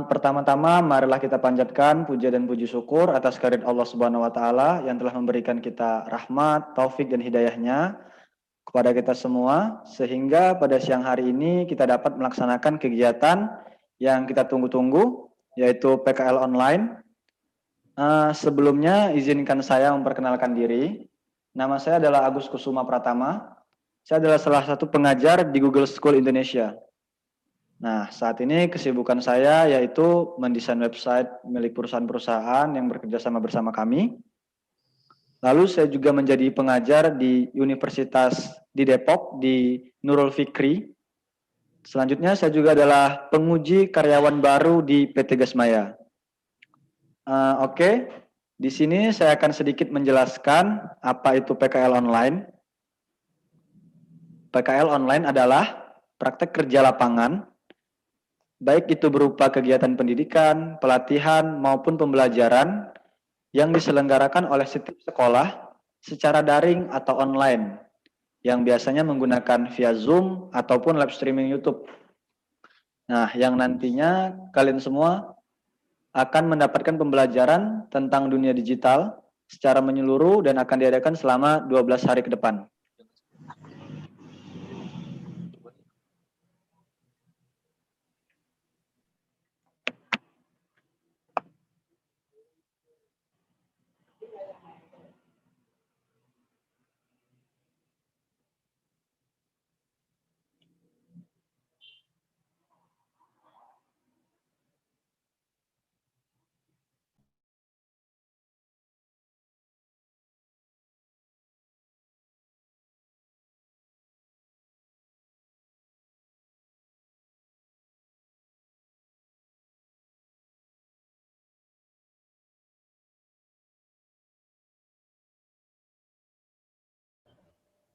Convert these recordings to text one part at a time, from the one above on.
Pertama-tama marilah kita panjatkan puja dan puji syukur atas kehadirat Allah Subhanahu wa taala yang telah memberikan kita rahmat, taufik dan hidayahnya kepada kita semua sehingga pada siang hari ini kita dapat melaksanakan kegiatan yang kita tunggu-tunggu yaitu PKL online. Sebelumnya izinkan saya memperkenalkan diri. Nama saya adalah Agus Kusuma Pratama. Saya adalah salah satu pengajar di Google School Indonesia. Nah, saat ini kesibukan saya yaitu mendesain website milik perusahaan-perusahaan yang bekerja sama bersama kami. Lalu saya juga menjadi pengajar di Universitas di Depok di Nurul Fikri. Selanjutnya saya juga adalah penguji karyawan baru di PT Gasmaya. Oke, di sini saya akan sedikit menjelaskan apa itu PKL online. PKL online adalah praktek kerja lapangan baik itu berupa kegiatan pendidikan, pelatihan, maupun pembelajaran yang diselenggarakan oleh setiap sekolah secara daring atau online, yang biasanya menggunakan via Zoom ataupun live streaming YouTube. Nah, yang nantinya kalian semua akan mendapatkan pembelajaran tentang dunia digital secara menyeluruh dan akan diadakan selama 12 hari ke depan.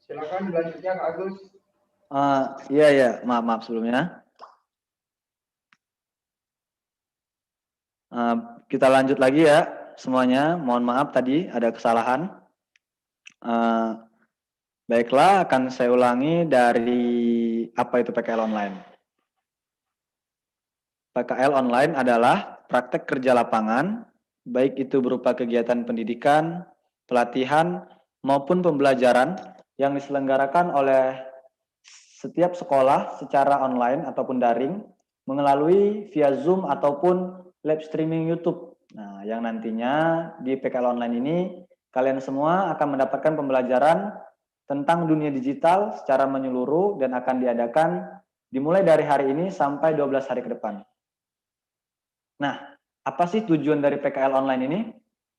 Silakan selanjutnya Kak Agus. Iya, maaf sebelumnya. Kita lanjut lagi ya semuanya. Mohon maaf tadi ada kesalahan. Baiklah, akan saya ulangi dari apa itu PKL online. PKL online adalah praktek kerja lapangan, baik itu berupa kegiatan pendidikan, pelatihan, maupun pembelajaran yang diselenggarakan oleh setiap sekolah secara online ataupun daring, melalui via Zoom ataupun live streaming YouTube. Nah, yang nantinya di PKL online ini, kalian semua akan mendapatkan pembelajaran tentang dunia digital secara menyeluruh dan akan diadakan dimulai dari hari ini sampai 12 hari ke depan. Nah, apa sih tujuan dari PKL online ini?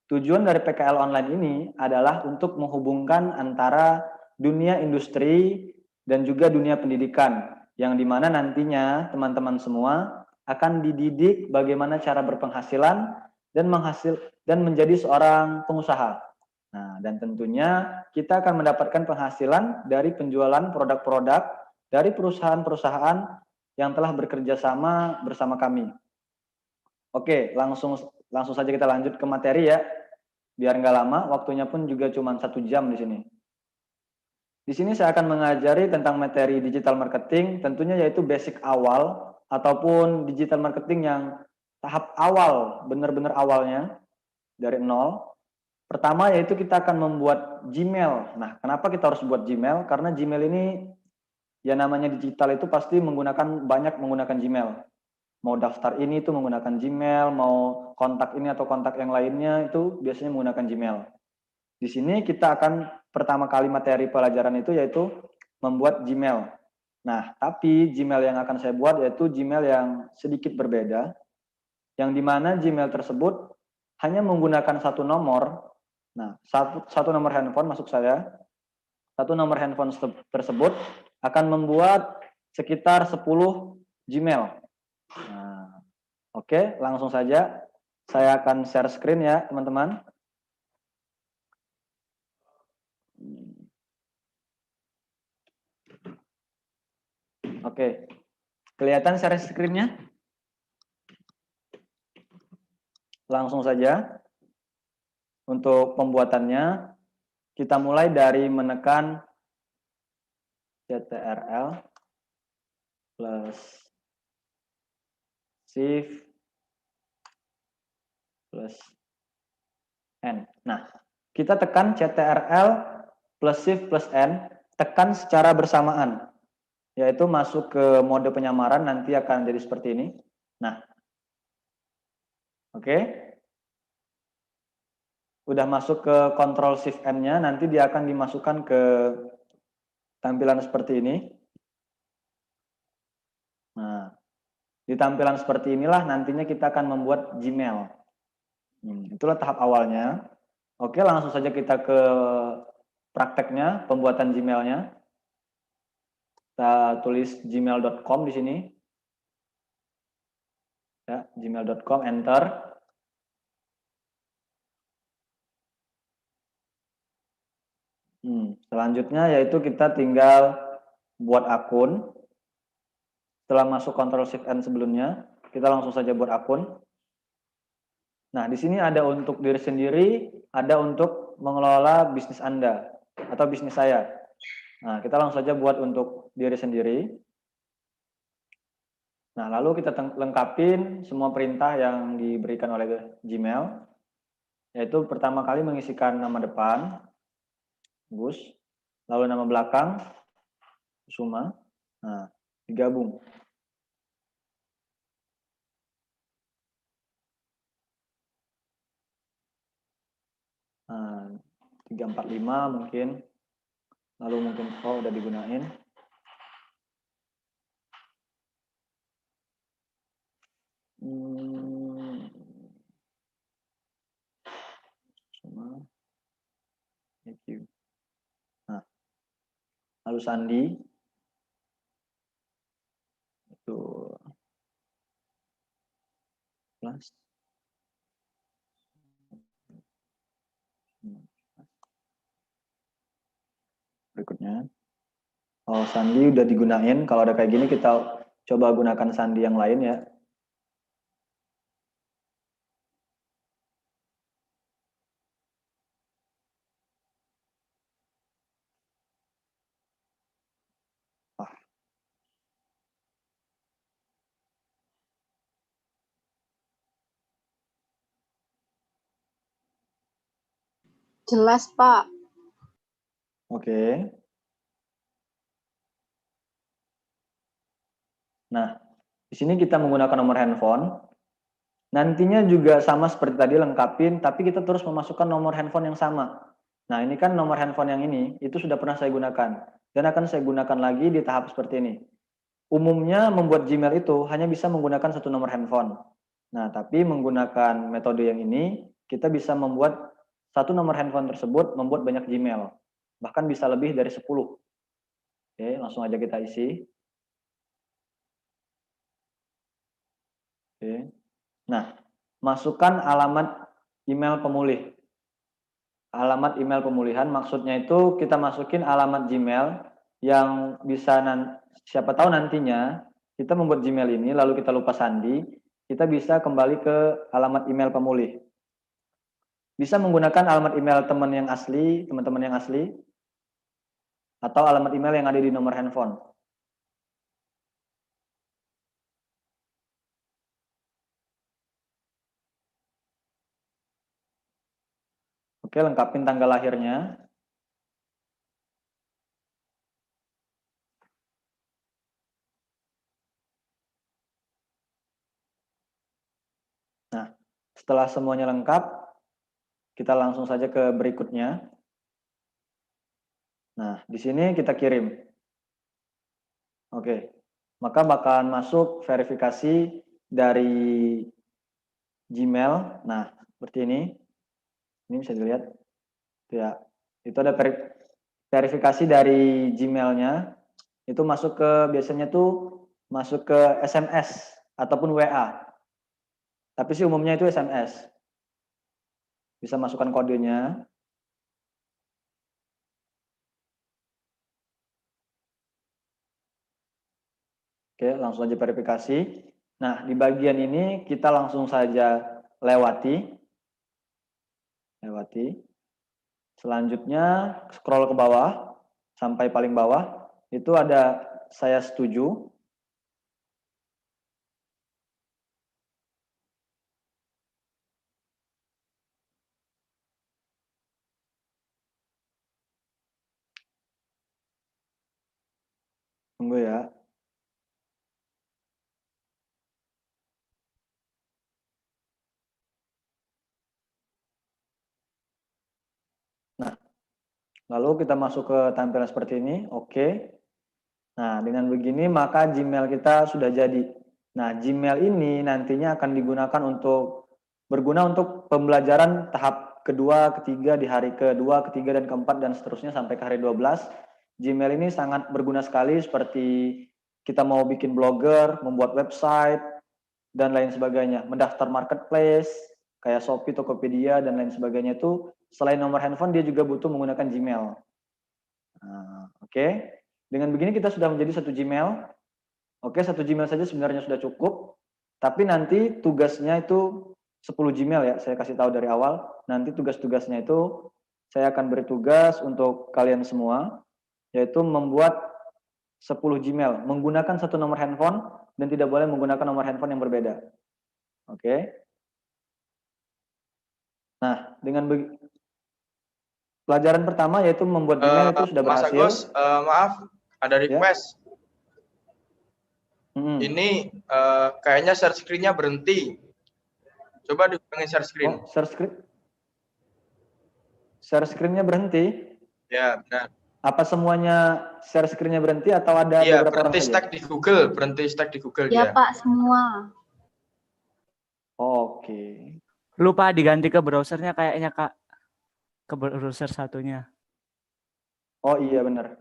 Tujuan dari PKL online ini adalah untuk menghubungkan antara dunia industri dan juga dunia pendidikan, yang dimana nantinya teman-teman semua akan dididik bagaimana cara berpenghasilan dan menjadi seorang pengusaha. Nah, dan tentunya kita akan mendapatkan penghasilan dari penjualan produk-produk dari perusahaan-perusahaan yang telah bekerja sama bersama kami. Oke, langsung saja kita lanjut ke materi ya. Biar nggak lama, waktunya pun juga cuma 1 jam di sini. Di sini saya akan mengajari tentang materi digital marketing, tentunya yaitu basic awal ataupun digital marketing yang tahap awal, benar-benar awalnya dari nol. Pertama yaitu kita akan membuat Gmail. Nah, kenapa kita harus buat Gmail? Karena Gmail ini ya namanya digital itu pasti banyak menggunakan Gmail. Mau daftar ini itu menggunakan Gmail, mau kontak ini atau kontak yang lainnya itu biasanya menggunakan Gmail. Di sini kita akan pertama kali materi pelajaran itu yaitu membuat Gmail. Nah, tapi Gmail yang akan saya buat yaitu Gmail yang sedikit berbeda, yang dimana Gmail tersebut hanya menggunakan satu nomor. Nah, satu nomor handphone masuk saya. Satu nomor handphone tersebut akan membuat sekitar 10 Gmail. Nah, oke, langsung saja. Saya akan share screen ya, teman-teman. Oke, kelihatan share screen-nya? Langsung saja. Untuk pembuatannya, kita mulai dari menekan CTRL plus shift plus N. Nah, kita tekan CTRL plus shift plus N, tekan secara bersamaan, yaitu masuk ke mode penyamaran, nanti akan jadi seperti ini. Nah, oke. Udah masuk ke Ctrl Shift N-nya, nanti dia akan dimasukkan ke tampilan seperti ini. Nah, di tampilan seperti inilah nantinya kita akan membuat Gmail. Itulah tahap awalnya. Oke, langsung saja kita ke prakteknya, pembuatan Gmail-nya. Kita tulis gmail.com di sini. Ya, gmail.com, enter. Selanjutnya yaitu kita tinggal buat akun. Setelah masuk Ctrl Shift N sebelumnya, kita langsung saja buat akun. Nah, di sini ada untuk diri sendiri, ada untuk mengelola bisnis Anda atau bisnis saya. Nah, kita langsung saja buat untuk diri sendiri. Nah, lalu kita lengkapin semua perintah yang diberikan oleh Gmail, yaitu pertama kali mengisikan nama depan, Gus, lalu nama belakang, Kusuma. Nah, digabung. Nah, 345 mungkin, lalu mungkin udah digunain. Thank you. Nah, lalu sandi itu plus berikutnya. Oh, sandi udah digunain. Kalau ada kayak gini kita coba gunakan sandi yang lain ya. Jelas, Pak. Oke. Nah, di sini kita menggunakan nomor handphone. Nantinya juga sama seperti tadi lengkapin, tapi kita terus memasukkan nomor handphone yang sama. Nah, ini kan nomor handphone yang ini, itu sudah pernah saya gunakan. Dan akan saya gunakan lagi di tahap seperti ini. Umumnya membuat Gmail itu hanya bisa menggunakan satu nomor handphone. Nah, tapi menggunakan metode yang ini, kita bisa membuat satu nomor handphone tersebut membuat banyak Gmail. Bahkan bisa lebih dari 10. Oke, langsung aja kita isi. Oke. Nah, masukkan alamat email pemulih. Alamat email pemulihan maksudnya itu kita masukin alamat Gmail yang bisa siapa tahu nantinya kita membuat Gmail ini lalu kita lupa sandi, kita bisa kembali ke alamat email pemulih. Bisa menggunakan alamat email teman yang asli, teman-teman yang asli, atau alamat email yang ada di nomor handphone. Oke, lengkapin tanggal lahirnya. Nah, setelah semuanya lengkap, kita langsung saja ke berikutnya. Nah, di sini kita kirim. Oke, maka bakalan masuk verifikasi dari Gmail. Nah, seperti ini. Ini bisa dilihat. Ya, itu ada verifikasi dari Gmail-nya. Itu masuk ke, biasanya tuh masuk ke SMS ataupun WA. Tapi sih umumnya itu SMS. Bisa masukkan kodenya. Oke, langsung aja verifikasi. Nah, di bagian ini kita langsung saja lewati. Selanjutnya scroll ke bawah sampai paling bawah. Itu ada saya setuju. Tunggu ya. Nah, lalu kita masuk ke tampilan seperti ini. Oke. Nah, dengan begini maka Gmail kita sudah jadi. Nah, Gmail ini nantinya akan digunakan berguna untuk pembelajaran tahap kedua, ketiga, di hari kedua, ketiga, dan keempat, dan seterusnya sampai ke hari 12. Gmail ini sangat berguna sekali seperti kita mau bikin blogger, membuat website, dan lain sebagainya. Mendaftar marketplace, kayak Shopee, Tokopedia, dan lain sebagainya itu, selain nomor handphone, dia juga butuh menggunakan Gmail. Nah, oke. Dengan begini kita sudah menjadi satu Gmail. Oke, satu Gmail saja sebenarnya sudah cukup. Tapi nanti tugasnya itu 10 Gmail ya, saya kasih tahu dari awal. Nanti tugas-tugasnya itu saya akan beri tugas untuk kalian semua, yaitu membuat 10 Gmail, menggunakan satu nomor handphone dan tidak boleh menggunakan nomor handphone yang berbeda. Oke. Nah, dengan pelajaran pertama yaitu membuat Gmail itu sudah Mas berhasil. Agus, maaf, ada Ya. request. Hmm. Ini kayaknya share screen-nya berhenti. Coba diulangi share screen. Oh, share screen-nya berhenti. Ya, benar. Apa semuanya share screen-nya berhenti atau ada Iya, beberapa orang berhenti saja? stack di Google, berhenti stack di Google Ya dia. Pak, semua. Oke. Lupa diganti ke browsernya kayaknya Kak. Ke browser satunya. Oh iya benar.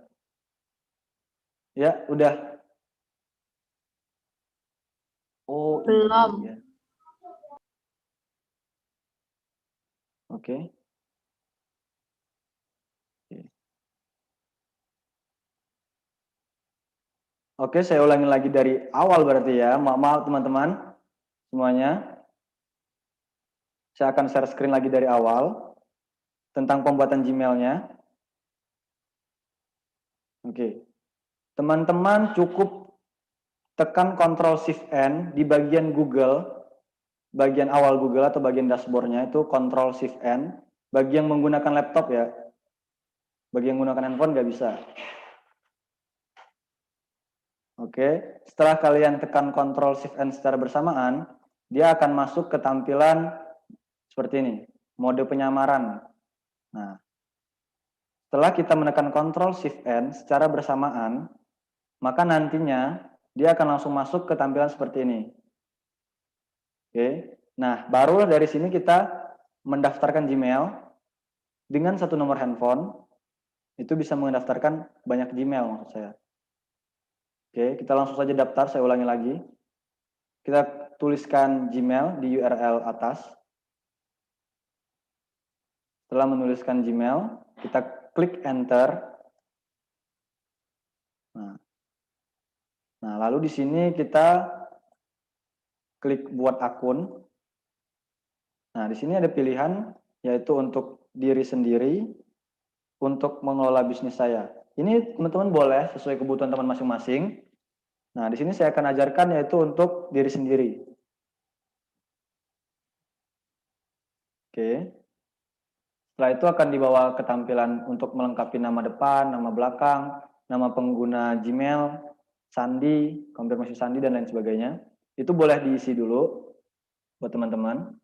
Ya, udah. Oh Belum. iya. Oke. Oke, saya ulangi lagi dari awal berarti ya. Maaf teman-teman semuanya. Saya akan share screen lagi dari awal tentang pembuatan Gmail-nya. Oke. Teman-teman cukup tekan Ctrl Shift N di bagian Google, bagian awal Google atau bagian dashboard-nya itu Ctrl Shift N. Bagi yang menggunakan laptop ya. Bagi yang menggunakan handphone nggak bisa. Oke, setelah kalian tekan Ctrl Shift N secara bersamaan, dia akan masuk ke tampilan seperti ini, mode penyamaran. Nah, setelah kita menekan Ctrl Shift N secara bersamaan, maka nantinya dia akan langsung masuk ke tampilan seperti ini. Oke, nah baru dari sini kita mendaftarkan Gmail dengan satu nomor handphone, itu bisa mendaftarkan banyak Gmail maksud saya. Oke, kita langsung saja daftar, saya ulangi lagi. Kita tuliskan Gmail di URL atas. Setelah menuliskan Gmail, kita klik Enter. Nah, lalu di sini kita klik Buat akun. Nah, di sini ada pilihan, yaitu untuk diri sendiri, untuk mengelola bisnis saya. Ini teman-teman boleh sesuai kebutuhan teman masing-masing. Nah, di sini saya akan ajarkan yaitu untuk diri sendiri. Oke. Setelah itu akan dibawa ke tampilan untuk melengkapi nama depan, nama belakang, nama pengguna Gmail, sandi, konfirmasi sandi, dan lain sebagainya. Itu boleh diisi dulu buat teman-teman.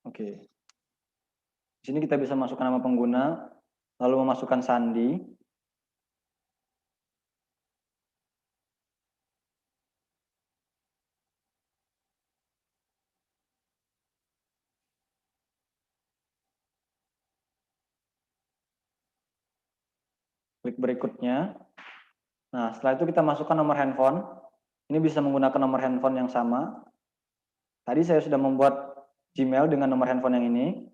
Oke. Di sini kita bisa masukkan nama pengguna, lalu memasukkan sandi. Klik berikutnya. Nah, setelah itu kita masukkan nomor handphone. Ini bisa menggunakan nomor handphone yang sama. Tadi saya sudah membuat Gmail dengan nomor handphone yang ini.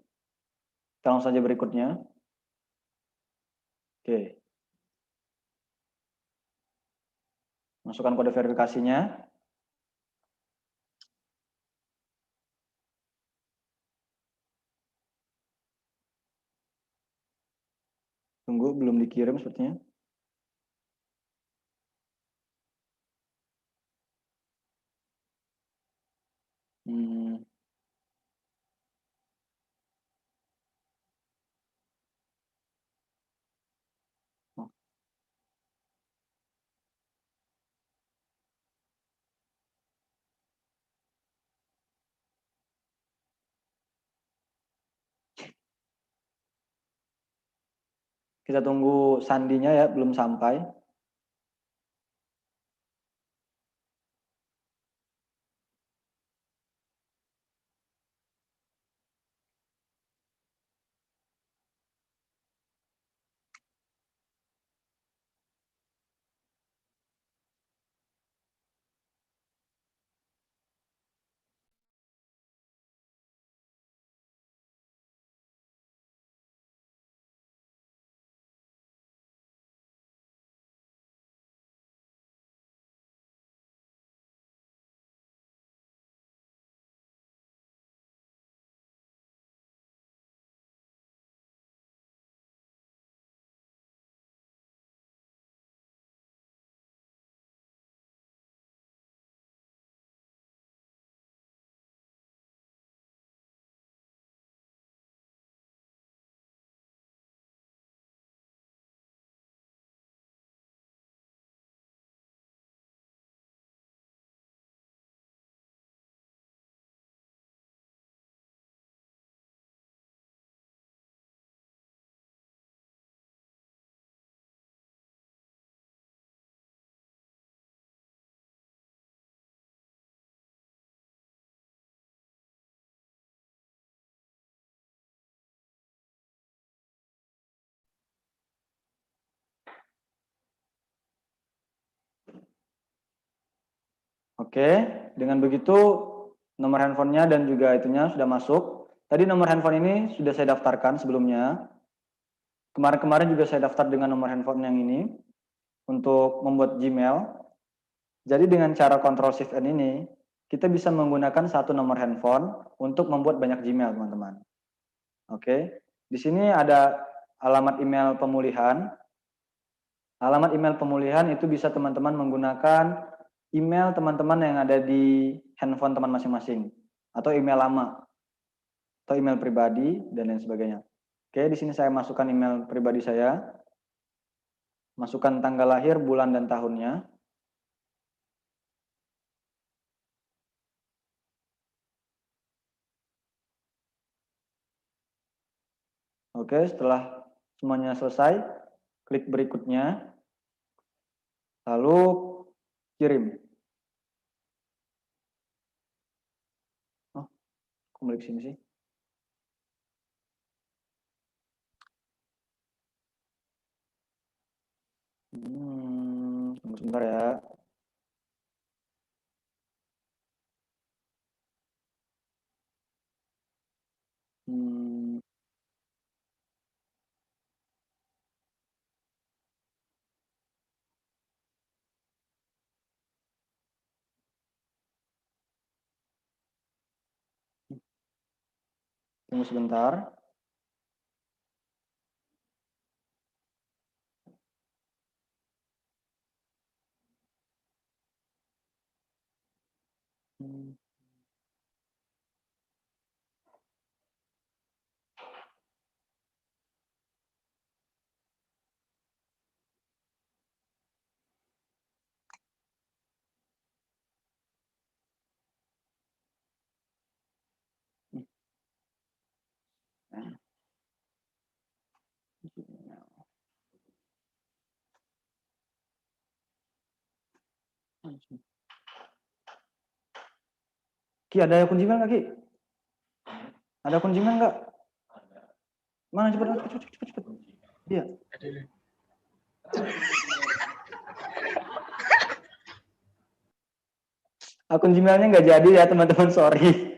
Kita langsung saja berikutnya. Oke. Masukkan kode verifikasinya. Tunggu, belum dikirim sepertinya. Hmm. Kita tunggu sandinya ya, belum sampai. Oke, dengan begitu nomor handphonenya dan juga itunya sudah masuk. Tadi nomor handphone ini sudah saya daftarkan sebelumnya. Kemarin-kemarin juga saya daftar dengan nomor handphone yang ini untuk membuat Gmail. Jadi dengan cara Ctrl Shift N ini, kita bisa menggunakan satu nomor handphone untuk membuat banyak Gmail, teman-teman. Oke, di sini ada alamat email pemulihan. Alamat email pemulihan itu bisa teman-teman menggunakan email teman-teman yang ada di handphone teman masing-masing, atau email lama, atau email pribadi, dan lain sebagainya. Oke, di sini saya masukkan email pribadi saya, masukkan tanggal lahir, bulan, dan tahunnya. Oke, setelah semuanya selesai, klik berikutnya, lalu kirim. Oh, kembali ke sini sih. Tunggu sebentar ya. Hmm, tunggu sebentar. Hmm. Ki, ada akun Gmail nggak, Ki? Ada akun Gmail nggak? Mana, cepet. Iya. Akun Gmailnya nggak jadi ya teman-teman, sorry.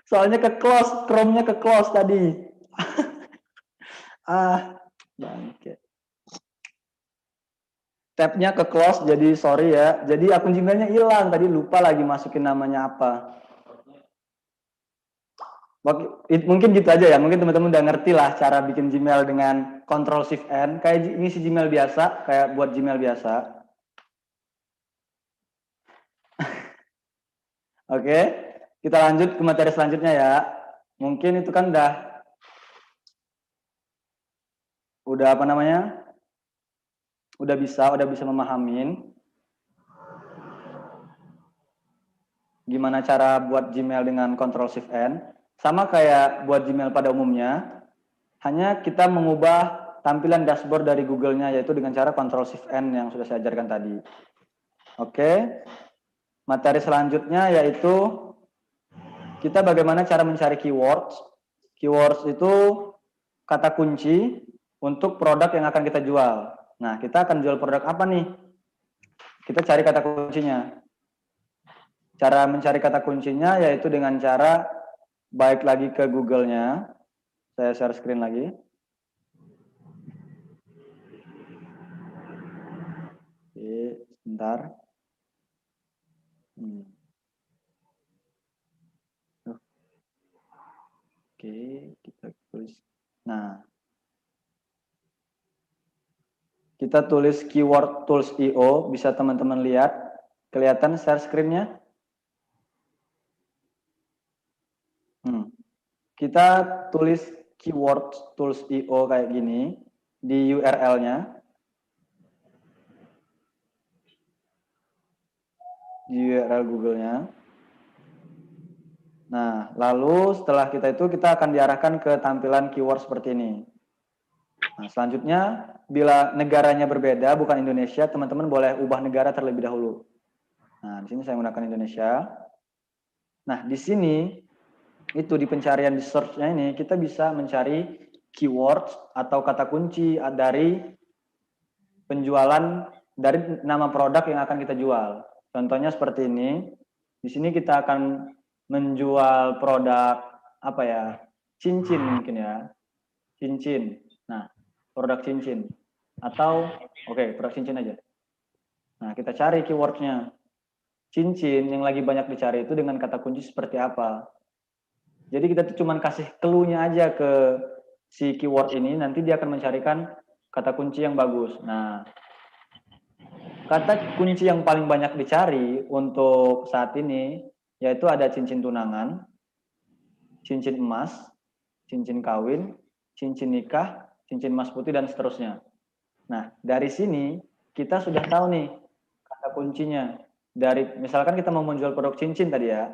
Soalnya ke close, Chrome-nya ke close tadi. Bangke. Tab-nya ke close, jadi sorry ya. Jadi akun Gmailnya hilang, tadi lupa lagi masukin namanya apa. Mungkin gitu aja ya, mungkin teman-teman udah ngerti lah cara bikin Gmail dengan Ctrl+Shift+N, kayak ngisi Gmail biasa, kayak buat Gmail biasa. Oke, kita lanjut ke materi selanjutnya ya. Mungkin itu kan udah apa namanya? Udah bisa memahamin gimana cara buat Gmail dengan Ctrl+Shift+N. Sama kayak buat Gmail pada umumnya, hanya kita mengubah tampilan dashboard dari Google-nya, yaitu dengan cara Ctrl+Shift+N yang sudah saya ajarkan tadi. Oke, materi selanjutnya yaitu kita bagaimana cara mencari keywords. Keywords itu kata kunci untuk produk yang akan kita jual. Nah, kita akan jual produk apa nih? Kita cari kata kuncinya. Cara mencari kata kuncinya yaitu dengan cara balik lagi ke Google-nya. Saya share screen lagi. Oke, sebentar. Oke, kita tulis. Nah, kita tulis keyword tools.io, bisa teman-teman lihat. Kelihatan share screen-nya? Kita tulis keyword tools.io kayak gini di URL-nya. Di URL Google-nya. Nah, lalu setelah kita akan diarahkan ke tampilan keyword seperti ini. Nah, selanjutnya, bila negaranya berbeda, bukan Indonesia, teman-teman boleh ubah negara terlebih dahulu. Nah, di sini saya menggunakan Indonesia. Nah, di sini, itu di pencarian di search-nya ini, kita bisa mencari keywords atau kata kunci dari penjualan, dari nama produk yang akan kita jual. Contohnya seperti ini. Di sini kita akan menjual produk apa ya? Cincin mungkin ya. Cincin. Nah, produk cincin. Atau produk cincin aja. Nah, kita cari keywordnya. Cincin yang lagi banyak dicari itu dengan kata kunci seperti apa. Jadi kita tuh cuma kasih clue-nya aja ke si keyword ini, nanti dia akan mencarikan kata kunci yang bagus. Nah, kata kunci yang paling banyak dicari untuk saat ini yaitu ada cincin tunangan, cincin emas, cincin kawin, cincin nikah, cincin emas putih, dan seterusnya. Nah, dari sini kita sudah tahu nih kata kuncinya. Dari misalkan kita mau menjual produk cincin tadi ya,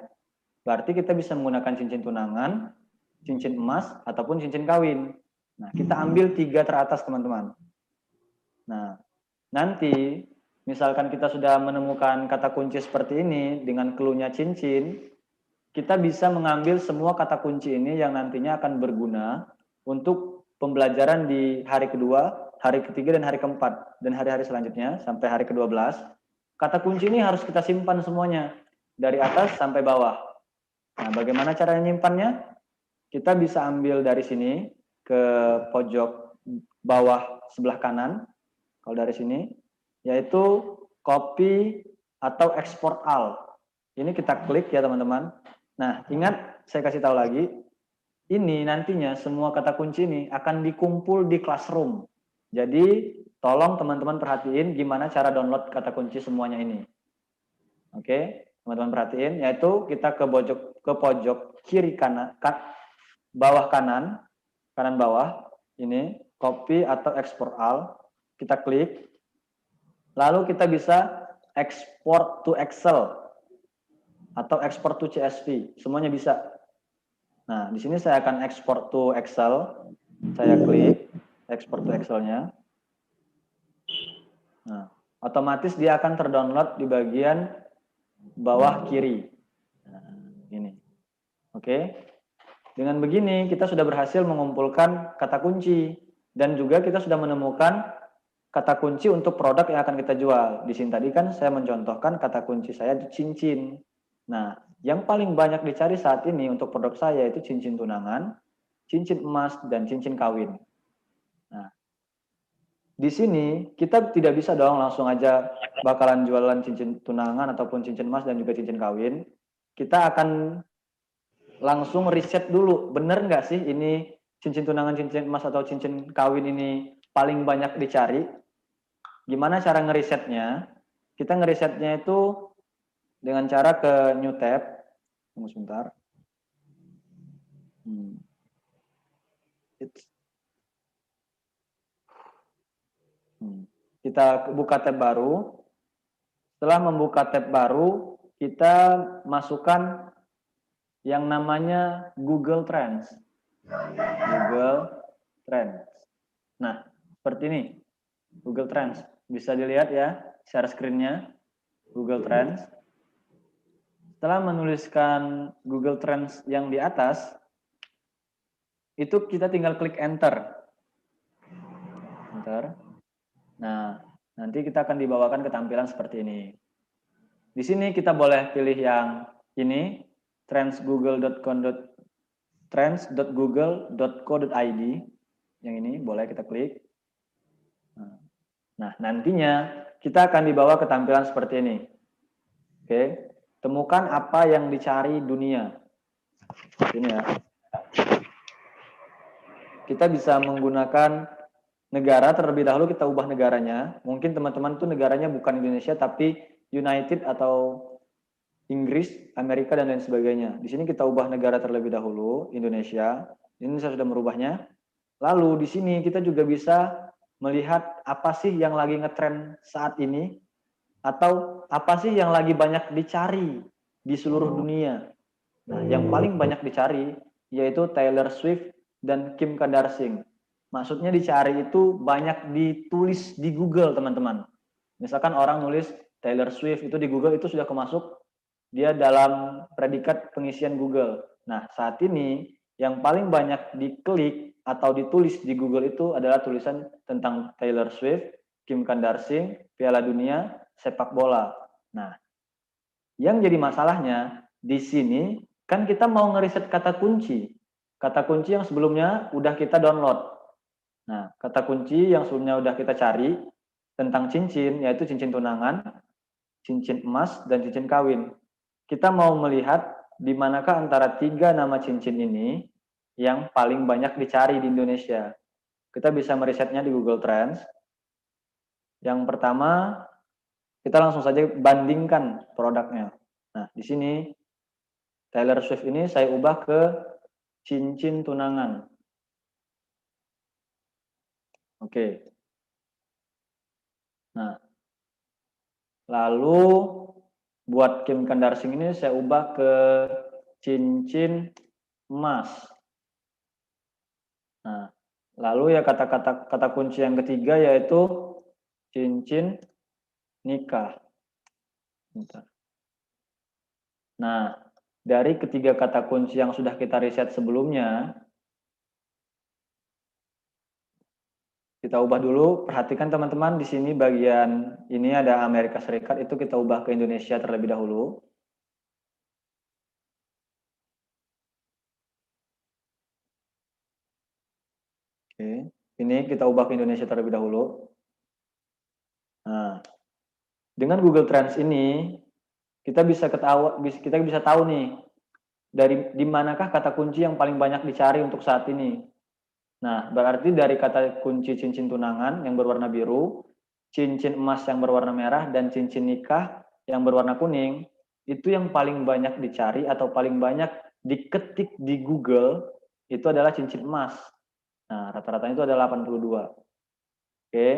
berarti kita bisa menggunakan cincin tunangan, cincin emas, ataupun cincin kawin. Nah, kita ambil 3 teratas, teman-teman. Nah, nanti misalkan kita sudah menemukan kata kunci seperti ini dengan clue-nya cincin, kita bisa mengambil semua kata kunci ini yang nantinya akan berguna untuk pembelajaran di hari kedua, hari ketiga, dan hari keempat, dan hari-hari selanjutnya sampai hari ke-12. Kata kunci ini harus kita simpan semuanya dari atas sampai bawah. Nah, bagaimana cara menyimpannya? Kita bisa ambil dari sini ke pojok bawah sebelah kanan, kalau dari sini, yaitu copy atau export all. Ini kita klik ya teman-teman. Nah, ingat saya kasih tahu lagi, ini nantinya semua kata kunci ini akan dikumpul di Classroom. Jadi, tolong teman-teman perhatiin gimana cara download kata kunci semuanya ini. Oke, teman-teman perhatiin, yaitu kita ke pojok kiri kanan, bawah kanan bawah, ini, copy atau export all. Kita klik, lalu kita bisa export to Excel atau export to CSV, semuanya bisa. Nah, di sini saya akan export to Excel. Saya klik export to Excel-nya. Nah, otomatis dia akan terdownload di bagian bawah kiri. Nah, ini. Oke. Dengan begini kita sudah berhasil mengumpulkan kata kunci dan juga kita sudah menemukan kata kunci untuk produk yang akan kita jual. Di sini tadi kan saya mencontohkan kata kunci saya itu cincin. Nah, yang paling banyak dicari saat ini untuk produk saya itu cincin tunangan, cincin emas, dan cincin kawin. Nah, di sini kita tidak bisa dong langsung aja bakalan jualan cincin tunangan ataupun cincin emas dan juga cincin kawin. Kita akan langsung riset dulu, bener nggak sih ini cincin tunangan, cincin emas, atau cincin kawin ini paling banyak dicari? Gimana cara ngerisetnya? Kita ngerisetnya itu dengan cara ke new tab. Tunggu sebentar. Kita buka tab baru. Setelah membuka tab baru, kita masukkan yang namanya Google Trends. Google Trends. Nah, seperti ini. Google Trends. Bisa dilihat ya, share screen-nya. Google Trends. Setelah menuliskan Google Trends yang di atas, itu kita tinggal klik enter. Enter. Nah, nanti kita akan dibawakan ke tampilan seperti ini. Di sini kita boleh pilih yang ini, trends.google.co.id. Yang ini boleh kita klik. Nah, nantinya kita akan dibawa ke tampilan seperti ini. Oke, temukan apa yang dicari dunia. Ini ya. Kita bisa menggunakan negara terlebih dahulu, kita ubah negaranya. Mungkin teman-teman tuh negaranya bukan Indonesia tapi United atau Inggris, Amerika, dan lain sebagainya. Di sini kita ubah negara terlebih dahulu, Indonesia. Ini saya sudah merubahnya. Lalu di sini kita juga bisa melihat apa sih yang lagi ngetren saat ini, atau apa sih yang lagi banyak dicari di seluruh dunia. Nah, yang paling banyak dicari yaitu Taylor Swift dan Kim Kardashian. Maksudnya dicari itu banyak ditulis di Google, teman-teman. Misalkan orang nulis Taylor Swift itu di Google, itu sudah kemasuk dia dalam predikat pengisian Google. Nah, saat ini yang paling banyak diklik atau ditulis di Google itu adalah tulisan tentang Taylor Swift, Kim Kardashian, Piala Dunia, sepak bola. Nah, yang jadi masalahnya di sini kan kita mau ngeriset kata kunci. Kata kunci yang sebelumnya udah kita download. Nah, kata kunci yang sebelumnya udah kita cari tentang cincin, yaitu cincin tunangan, cincin emas, dan cincin kawin. Kita mau melihat di manakah antara 3 nama cincin ini yang paling banyak dicari di Indonesia. Kita bisa merisetnya di Google Trends. Yang pertama, kita langsung saja bandingkan produknya. Nah, di sini Taylor Swift ini saya ubah ke cincin tunangan. Oke. Nah, lalu buat Kim Kardashian ini saya ubah ke cincin emas. Nah, lalu ya kata kunci yang ketiga yaitu cincin nikah. Bentar. Nah, dari ketiga kata kunci yang sudah kita riset sebelumnya, kita ubah dulu. Perhatikan teman-teman, di sini bagian ini ada Amerika Serikat, itu kita ubah ke Indonesia terlebih dahulu. Oke, ini kita ubah ke Indonesia terlebih dahulu. Nah, dengan Google Trends ini kita bisa tahu nih dari di manakah kata kunci yang paling banyak dicari untuk saat ini. Nah, berarti dari kata kunci cincin tunangan yang berwarna biru, cincin emas yang berwarna merah, dan cincin nikah yang berwarna kuning, itu yang paling banyak dicari atau paling banyak diketik di Google itu adalah cincin emas. Nah, rata-ratanya itu adalah 82. Oke.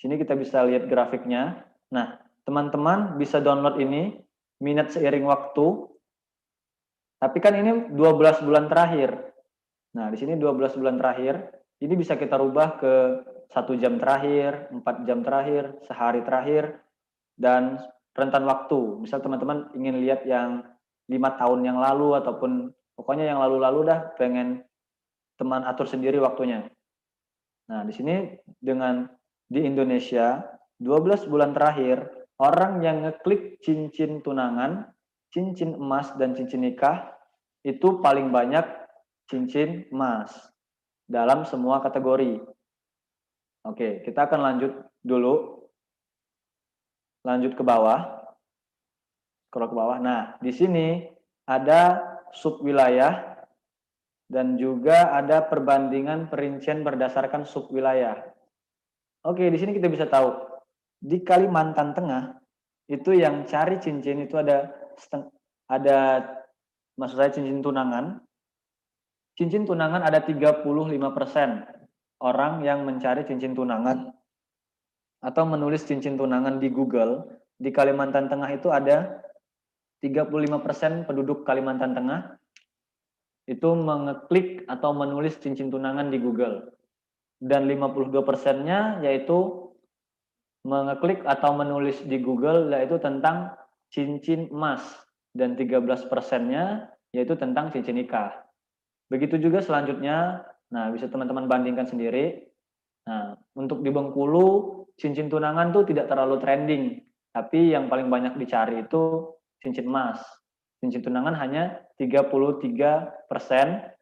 Sini kita bisa lihat grafiknya. Nah, teman-teman bisa download ini, minat seiring waktu. Tapi kan ini 12 bulan terakhir. Nah, di sini 12 bulan terakhir, ini bisa kita rubah ke 1 jam terakhir, 4 jam terakhir, sehari terakhir, dan rentan waktu. Misal teman-teman ingin lihat yang 5 tahun yang lalu, ataupun pokoknya yang lalu-lalu dah, pengen teman atur sendiri waktunya. Nah, di sini dengan di Indonesia 12 bulan terakhir, orang yang ngeklik cincin tunangan, cincin emas, dan cincin nikah itu paling banyak cincin emas dalam semua kategori. Oke, kita akan lanjut dulu. Lanjut ke bawah. Scroll ke bawah. Nah, di sini ada subwilayah dan juga ada perbandingan perincian berdasarkan subwilayah. Oke, di sini kita bisa tahu di Kalimantan Tengah itu yang cari cincin itu ada maksud saya cincin tunangan. Cincin tunangan ada 35% orang yang mencari cincin tunangan atau menulis cincin tunangan di Google. Di Kalimantan Tengah itu ada 35% penduduk Kalimantan Tengah itu mengeklik atau menulis cincin tunangan di Google. Dan 52%-nya yaitu mengeklik atau menulis di Google yaitu tentang cincin emas. Dan 13%-nya yaitu tentang cincin nikah. Begitu juga selanjutnya, nah bisa teman-teman bandingkan sendiri. Nah, untuk di Bengkulu, cincin tunangan tuh tidak terlalu trending. Tapi yang paling banyak dicari itu cincin emas. Cincin tunangan hanya 33%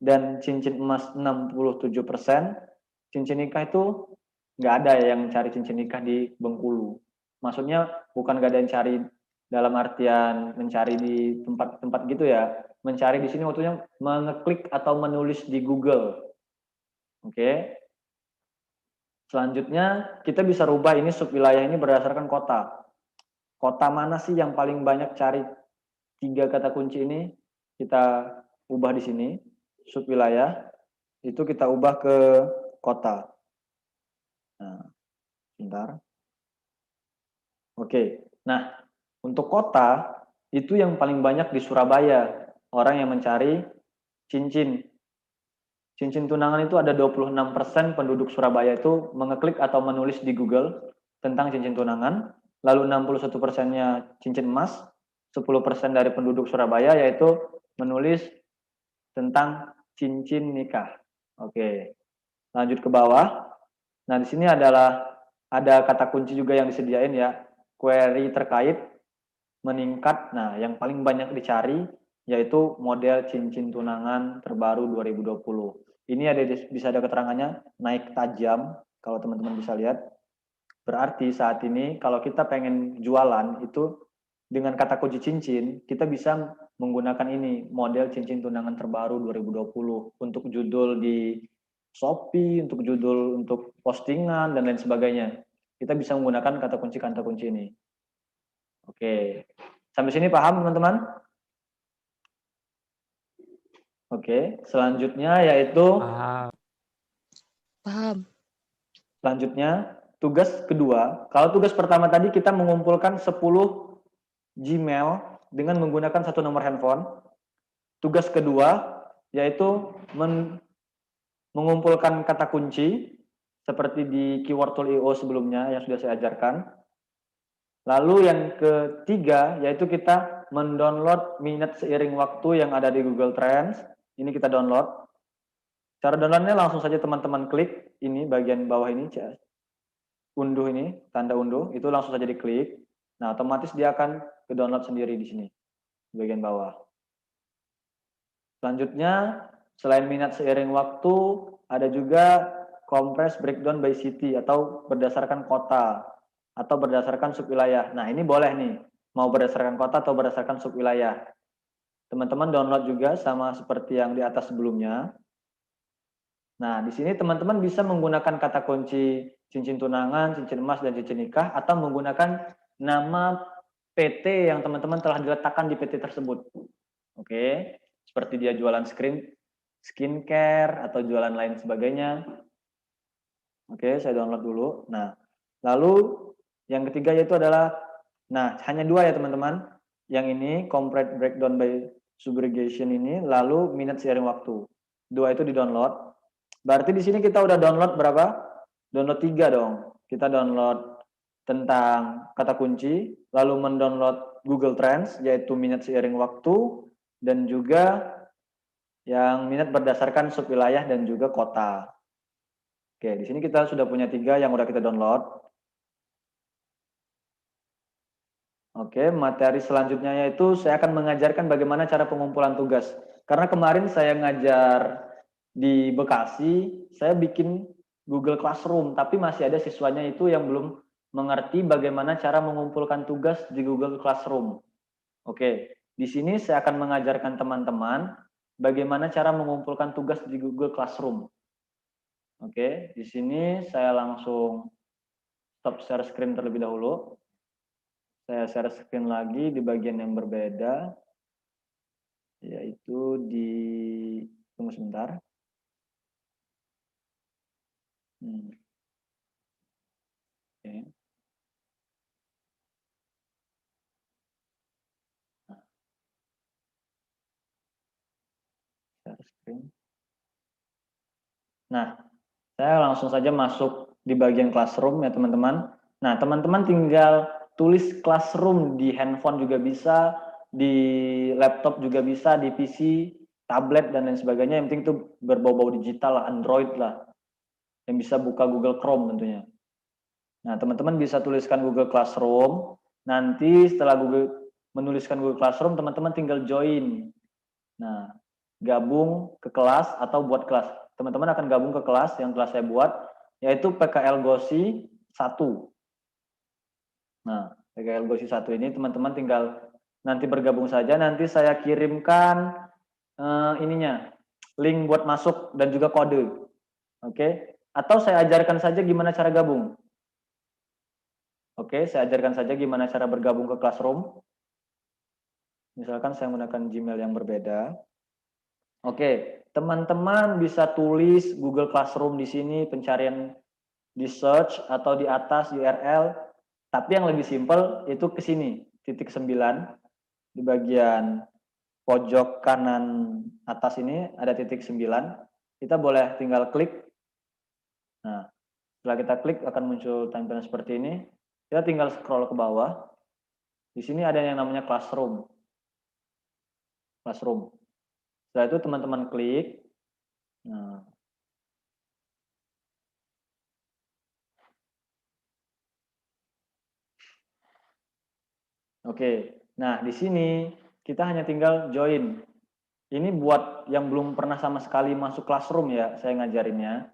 dan cincin emas 67%. Cincin nikah itu nggak ada yang cari cincin nikah di Bengkulu. Maksudnya bukan nggak ada yang cari dalam artian mencari di tempat-tempat gitu ya. Mencari di sini waktunya mengeklik atau menulis di Google. Oke. Selanjutnya kita bisa rubah ini subwilayah ini berdasarkan kota. Kota mana sih yang paling banyak cari 3 kata kunci ini? Kita ubah di sini, subwilayah, itu kita ubah ke kota. Nah, bentar. Oke, nah untuk kota, itu yang paling banyak di Surabaya, orang yang mencari cincin. Cincin tunangan itu ada 26% penduduk Surabaya itu mengeklik atau menulis di Google tentang cincin tunangan. Lalu 61%-nya cincin emas, 10% dari penduduk Surabaya yaitu menulis tentang cincin nikah. Oke, lanjut ke bawah. Nah, di sini ada kata kunci juga yang disediain ya, query terkait, meningkat. Nah, yang paling banyak dicari yaitu model cincin tunangan terbaru 2020. Ini bisa ada keterangannya naik tajam kalau teman-teman bisa lihat. Berarti saat ini kalau kita pengen jualan itu dengan kata kunci cincin, kita bisa menggunakan ini, model cincin tunangan terbaru 2020 untuk judul di Shopee, untuk judul untuk postingan dan lain sebagainya. Kita bisa menggunakan kata kunci ini. Oke. Sampai sini paham teman-teman? Oke, selanjutnya yaitu Paham. selanjutnya tugas kedua. Kalau tugas pertama tadi kita mengumpulkan 10 Gmail dengan menggunakan 1 nomor handphone. Tugas kedua yaitu mengumpulkan kata kunci seperti di Keyword Tool IO sebelumnya yang sudah saya ajarkan. Lalu yang ketiga yaitu kita mendownload minat seiring waktu yang ada di Google Trends. Ini kita download. Cara downloadnya langsung saja teman-teman klik ini bagian bawah ini, unduh ini, tanda unduh, itu langsung saja diklik. Nah, otomatis dia akan ke download sendiri di sini, bagian bawah. Selanjutnya, selain minat seiring waktu, ada juga compress breakdown by city atau berdasarkan kota atau berdasarkan subwilayah. Nah, ini boleh nih, mau berdasarkan kota atau berdasarkan subwilayah. Teman-teman download juga sama seperti yang di atas sebelumnya. Nah, di sini teman-teman bisa menggunakan kata kunci cincin tunangan, cincin emas, dan cincin nikah, atau menggunakan nama PT yang teman-teman telah diletakkan di PT tersebut. Oke, seperti dia jualan skincare atau jualan lain sebagainya. Oke, saya download dulu. Nah, lalu yang ketiga yaitu adalah, nah hanya 2 ya teman-teman. Yang ini complete breakdown by subrogation ini, lalu minat seiring waktu. 2 itu di-download. Berarti di sini kita udah download berapa? Download 3 dong. Kita download tentang kata kunci, lalu mendownload Google Trends, yaitu minat seiring waktu, dan juga yang minat berdasarkan subwilayah dan juga kota. Oke, di sini kita sudah punya 3 yang udah kita download. Oke, materi selanjutnya yaitu saya akan mengajarkan bagaimana cara pengumpulan tugas. Karena kemarin saya ngajar di Bekasi, saya bikin Google Classroom, tapi masih ada siswanya itu yang belum mengerti bagaimana cara mengumpulkan tugas di Google Classroom. Oke, di sini saya akan mengajarkan teman-teman bagaimana cara mengumpulkan tugas di Google Classroom. Oke, di sini saya langsung stop share screen terlebih dahulu. Saya share screen lagi di bagian yang berbeda, yaitu di, tunggu sebentar. Oke. Share screen. Nah, saya langsung saja masuk di bagian classroom ya teman-teman. Nah, teman-teman tinggal tulis classroom di handphone juga bisa, di laptop juga bisa, di PC, tablet dan lain sebagainya. Yang penting itu berbau-bau digital lah, Android lah, yang bisa buka Google Chrome tentunya. Nah, teman-teman bisa tuliskan Google Classroom. Nanti setelah menuliskan Google Classroom, teman-teman tinggal join. Nah, gabung ke kelas atau buat kelas. Teman-teman akan gabung ke kelas yang telah saya buat, yaitu PKL GOSI 1. Nah, PKL GOSI 1 ini teman-teman tinggal nanti bergabung saja. Nanti saya kirimkan ininya, link buat masuk dan juga kode. Oke? Atau saya ajarkan saja gimana cara gabung. Oke, saya ajarkan saja gimana cara bergabung ke Classroom. Misalkan saya menggunakan Gmail yang berbeda. Oke, teman-teman bisa tulis Google Classroom di sini, pencarian di search atau di atas URL. Tapi yang lebih simpel itu ke sini, titik 9 di bagian pojok kanan atas ini ada titik 9. Kita boleh tinggal klik. Nah, setelah kita klik akan muncul tampilan seperti ini. Kita tinggal scroll ke bawah. Di sini ada yang namanya Classroom. Classroom. Setelah itu teman-teman klik. Nah, oke. Nah, di sini kita hanya tinggal join. Ini buat yang belum pernah sama sekali masuk Classroom ya, saya ngajarinnya.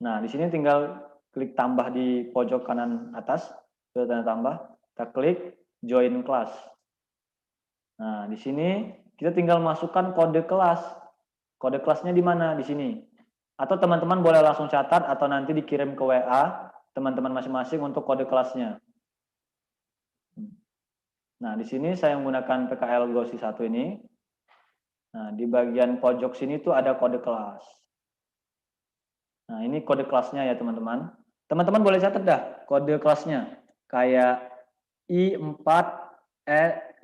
Nah, di sini tinggal klik tambah di pojok kanan atas, tanda tambah, kita klik join kelas. Nah, di sini kita tinggal masukkan kode kelas. Kode kelasnya di mana? Di sini. Atau teman-teman boleh langsung catat atau nanti dikirim ke WA teman-teman masing-masing untuk kode kelasnya. Nah, di sini saya menggunakan PKL GOSI 1 ini. Nah, di bagian pojok sini tuh ada kode kelas. Nah, ini kode kelasnya ya, teman-teman. Teman-teman boleh catat dah kode kelasnya. Kayak I4,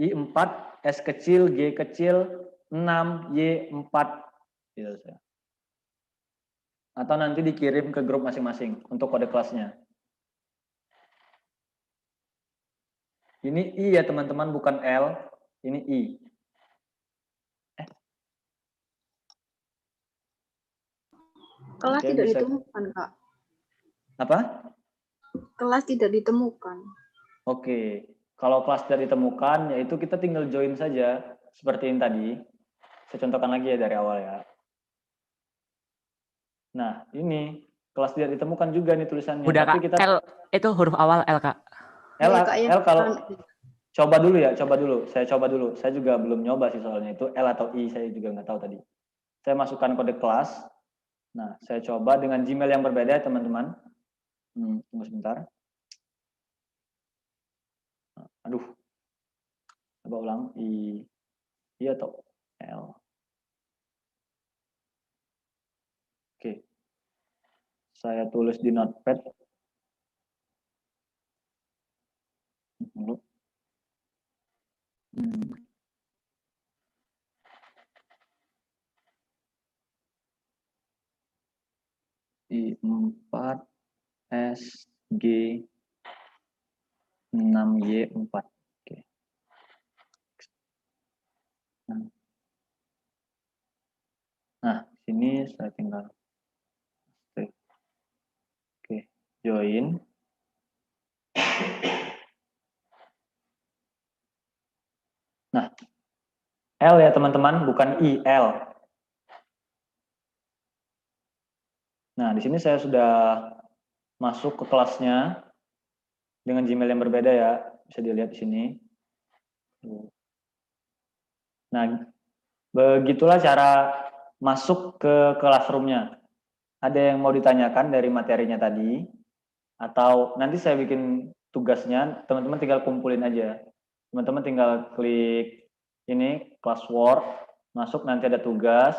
I4, S kecil, G kecil, 6, Y4. Gitu. Atau nanti dikirim ke grup masing-masing untuk kode kelasnya. Ini I ya, teman-teman, bukan L. Ini I. Kelas Oke, tidak bisa. ditemukan, Kak. Apa? Kelas tidak ditemukan. Oke, kalau kelas tidak ditemukan, yaitu kita tinggal join saja, seperti yang tadi. Saya contohkan lagi ya dari awal ya. Nah, ini kelas tidak ditemukan juga nih tulisannya. Udah Tapi Kak, kita L itu huruf awal L Kak. L, Iya, Kak, ya. L kalau coba dulu ya, coba dulu. Saya coba dulu. Saya juga belum nyoba sih soalnya itu L atau I, saya juga nggak tahu tadi. Saya masukkan kode kelas. Nah, saya coba dengan Gmail yang berbeda, teman-teman. Tunggu sebentar. Aduh, coba ulang. I atau L. Oke. Saya tulis di notepad. Dulu. I4 SG 6Y4. Oke. Nah, sini saya tinggal Join. Nah, L ya teman-teman, bukan IL. Nah, di sini saya sudah masuk ke kelasnya dengan Gmail yang berbeda ya, bisa dilihat di sini. Nah, begitulah cara masuk ke classroom-nya. Ada yang mau ditanyakan dari materinya tadi? Atau nanti saya bikin tugasnya, teman-teman tinggal kumpulin aja. Teman-teman tinggal klik ini, classwork, masuk nanti ada tugas,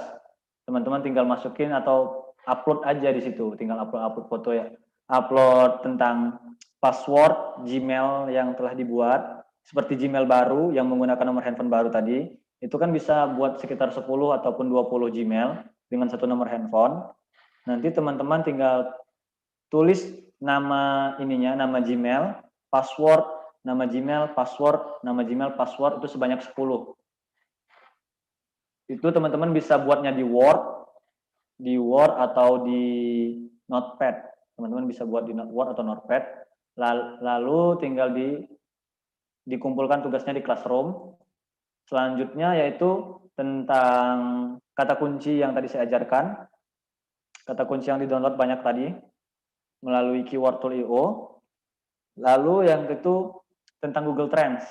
teman-teman tinggal masukin atau upload aja di situ, tinggal upload foto ya. Upload tentang password Gmail yang telah dibuat, seperti Gmail baru yang menggunakan nomor handphone baru tadi, itu kan bisa buat sekitar 10 ataupun 20 Gmail dengan satu nomor handphone. Nanti teman-teman tinggal tulis nama ininya, nama Gmail, password, nama Gmail, password, nama Gmail, password itu sebanyak 10. Itu teman-teman bisa buatnya di Word atau di Notepad. Teman-teman bisa buat di Word atau Notepad. Lalu tinggal dikumpulkan tugasnya di Classroom. Selanjutnya yaitu tentang kata kunci yang tadi saya ajarkan. Kata kunci yang di-download banyak tadi melalui keyword tool.io. Lalu yang itu tentang Google Trends.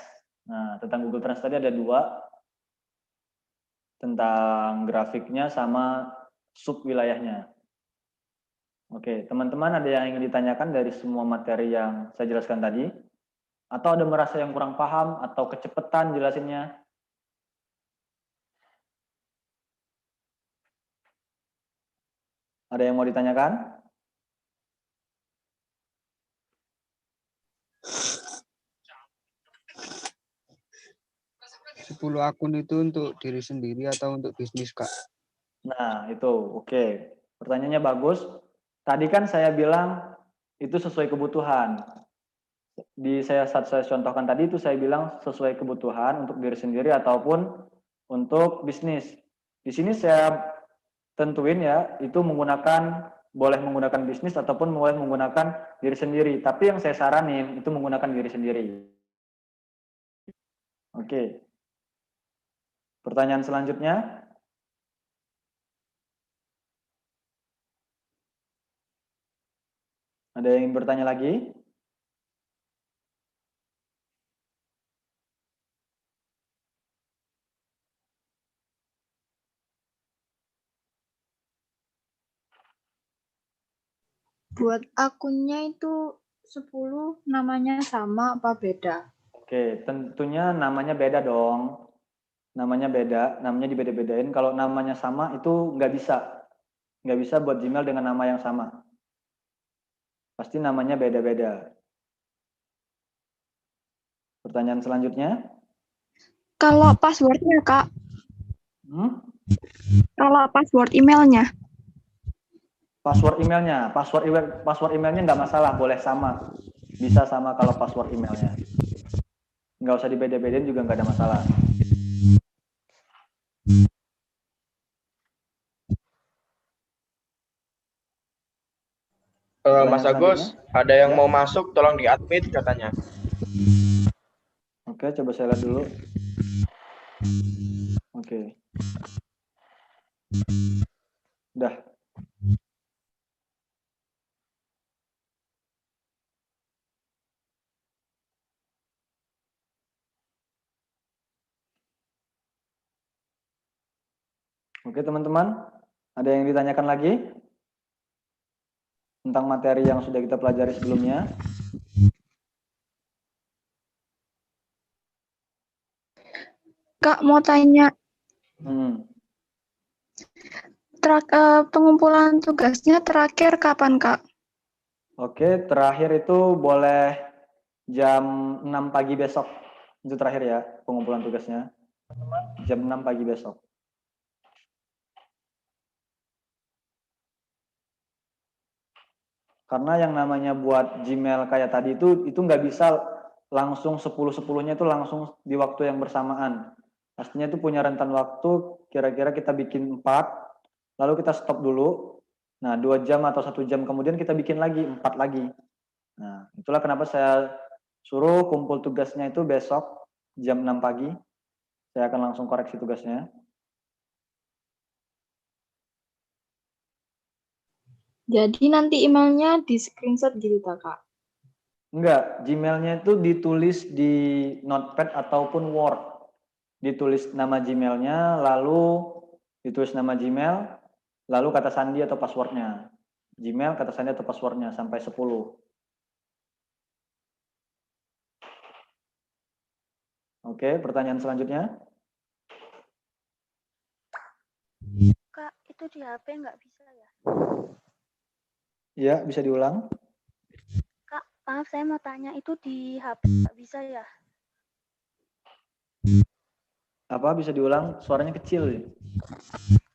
Nah, tentang Google Trends tadi ada 2, tentang grafiknya sama sub wilayahnya. Oke, teman-teman ada yang ingin ditanyakan dari semua materi yang saya jelaskan tadi? Atau ada merasa yang kurang paham atau kecepatan jelasinnya? Ada yang mau ditanyakan? Sepuluh akun itu untuk diri sendiri atau untuk bisnis, Kak? Nah, itu oke. Pertanyaannya bagus. Tadi kan saya bilang itu sesuai kebutuhan. Saat saya contohkan tadi itu saya bilang sesuai kebutuhan untuk diri sendiri ataupun untuk bisnis. Di sini saya tentuin ya, itu boleh menggunakan bisnis ataupun boleh menggunakan diri sendiri. Tapi yang saya saranin itu menggunakan diri sendiri. Oke. Pertanyaan selanjutnya. Ada yang ingin bertanya lagi? Buat akunnya itu 10 namanya sama apa beda? Oke, tentunya namanya beda dong. Namanya beda, namanya dibeda-bedain. Kalau namanya sama itu nggak bisa. Nggak bisa buat Gmail dengan nama yang sama. Pasti namanya beda-beda. Pertanyaan selanjutnya. Kalau passwordnya, Kak? Kalau password emailnya? Password emailnya nggak masalah, boleh sama. Bisa sama kalau password emailnya. Nggak usah dibeda-bedain juga nggak ada masalah. Mas Agus, ada yang mau masuk, tolong di-admit katanya. Oke, coba saya lihat dulu. Oke. Udah. Oke, teman-teman. Ada yang ditanyakan lagi? Tentang materi yang sudah kita pelajari sebelumnya? Kak, mau tanya. Pengumpulan tugasnya terakhir kapan, Kak? Oke, terakhir itu boleh jam 6 pagi besok. Itu terakhir ya, pengumpulan tugasnya. Jam 6 pagi besok. Karena yang namanya buat Gmail kayak tadi itu nggak bisa langsung 10-10-nya itu langsung di waktu yang bersamaan. Pastinya itu punya rentan waktu, kira-kira kita bikin 4, lalu kita stop dulu. Nah, 2 jam atau 1 jam kemudian kita bikin lagi, 4 lagi. Nah, itulah kenapa saya suruh kumpul tugasnya itu besok jam 6 pagi. Saya akan langsung koreksi tugasnya. Jadi nanti emailnya di screenshot gitu tak, Kak? Enggak, Gmail-nya itu ditulis di Notepad ataupun Word. Ditulis nama Gmail-nya, lalu ditulis nama Gmail, lalu kata sandi atau passwordnya. Gmail, kata sandi atau passwordnya, sampai 10. Oke, pertanyaan selanjutnya. Kak, itu di HP nggak bisa ya? Ya, bisa diulang. Kak, maaf saya mau tanya, itu di HP nggak bisa ya? Apa, bisa diulang? Suaranya kecil.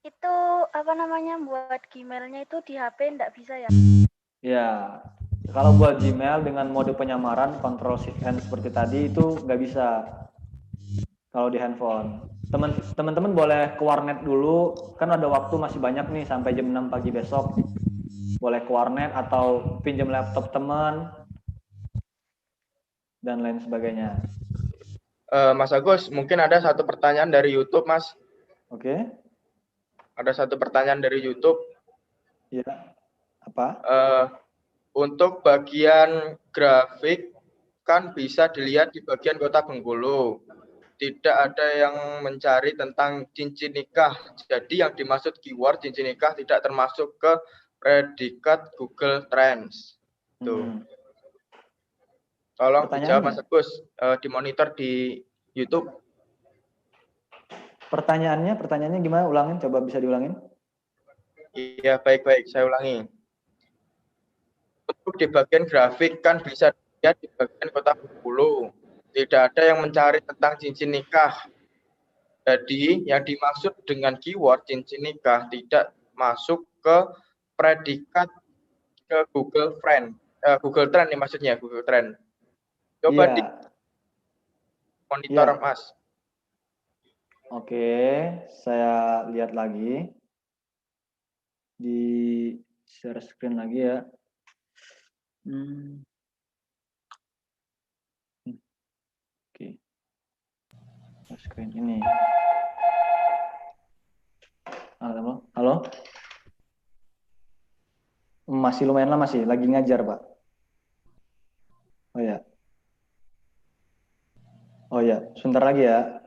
Itu apa namanya, buat Gmail-nya itu di HP nggak bisa ya? Ya, kalau buat Gmail dengan mode penyamaran, Ctrl Shift N seperti tadi, itu nggak bisa. Kalau di handphone. Teman-teman boleh ke warnet dulu, kan ada waktu masih banyak nih sampai jam 6 pagi besok. Boleh ke warnet atau pinjam laptop teman, dan lain sebagainya. Mas Agus, mungkin ada satu pertanyaan dari YouTube, Mas. Oke? Ada satu pertanyaan dari YouTube. Ya. Apa? Untuk bagian grafik kan bisa dilihat di bagian Kota Bengkulu. Tidak ada yang mencari tentang cincin nikah. Jadi yang dimaksud keyword cincin nikah tidak termasuk ke predikat Google Trends. Tuh. Tolong dijawab Mas Agus, dimonitor di YouTube. Pertanyaannya gimana? Ulangin, coba bisa diulangin. Iya, baik-baik, saya ulangi. Untuk di bagian grafik kan bisa dilihat di bagian Kota Bengkulu. Tidak ada yang mencari tentang cincin nikah. Jadi yang dimaksud dengan keyword cincin nikah tidak masuk ke predikat ke Google Trend. Google Trend nih maksudnya, Google Trend. Coba di monitor, Mas. Oke, saya lihat lagi. Di share screen lagi ya. Oke. Share screen ini. Halo? Masih lumayan lama sih, lagi ngajar, Pak. Oh ya, sebentar lagi ya.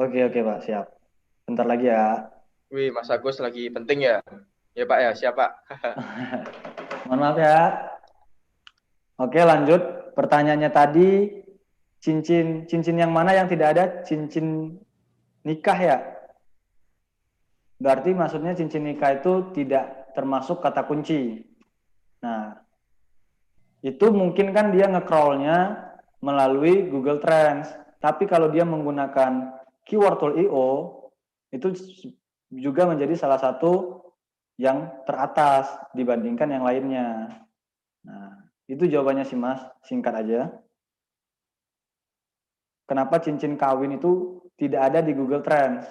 Oke, Pak, siap. Bentar lagi ya. Wih, Mas Agus lagi penting ya? Ya Pak ya, siap Pak. Mohon maaf ya. Oke, lanjut. Pertanyaannya tadi, cincin yang mana yang tidak ada cincin nikah ya? Berarti maksudnya cincin nikah itu tidak termasuk kata kunci. Nah, itu mungkin kan dia nge-crawl-nya melalui Google Trends. Tapi kalau dia menggunakan keyword tool IO, itu juga menjadi salah satu yang teratas dibandingkan yang lainnya. Nah, itu jawabannya sih Mas, singkat aja. Kenapa cincin kawin itu tidak ada di Google Trends?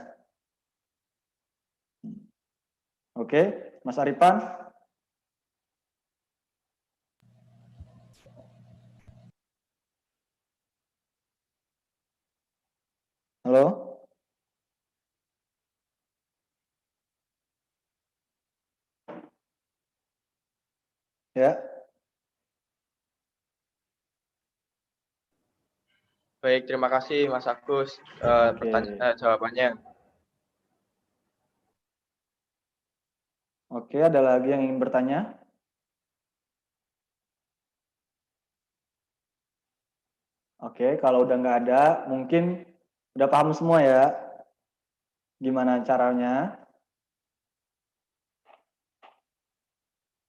Oke, Mas Aripan? Halo? Ya. Baik, terima kasih Mas Agus jawabannya. Oke, ada lagi yang ingin bertanya? Oke, kalau udah nggak ada, mungkin udah paham semua ya gimana caranya.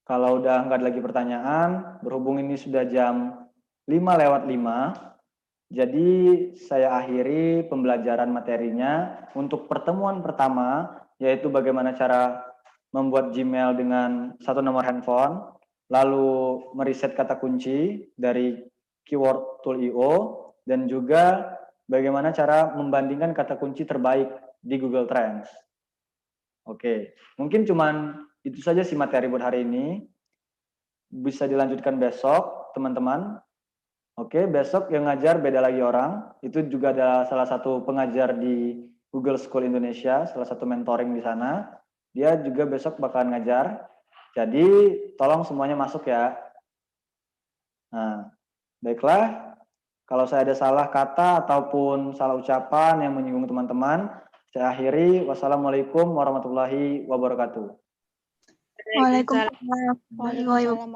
Kalau udah nggak ada lagi pertanyaan, berhubung ini sudah jam 5:05, jadi saya akhiri pembelajaran materinya untuk pertemuan pertama, yaitu bagaimana cara membuat Gmail dengan satu nomor handphone, lalu meriset kata kunci dari keyword tool IO, dan juga bagaimana cara membandingkan kata kunci terbaik di Google Trends. Oke, mungkin cuman itu saja sih materi buat hari ini. Bisa dilanjutkan besok, teman-teman. Oke, besok yang ngajar beda lagi orang. Itu juga adalah salah satu pengajar di Google School Indonesia, salah satu mentoring di sana. Dia juga besok bakalan ngajar. Jadi, tolong semuanya masuk ya. Nah, baiklah. Kalau saya ada salah kata ataupun salah ucapan yang menyinggung teman-teman, saya akhiri. Wassalamualaikum warahmatullahi wabarakatuh. Waalaikumsalam.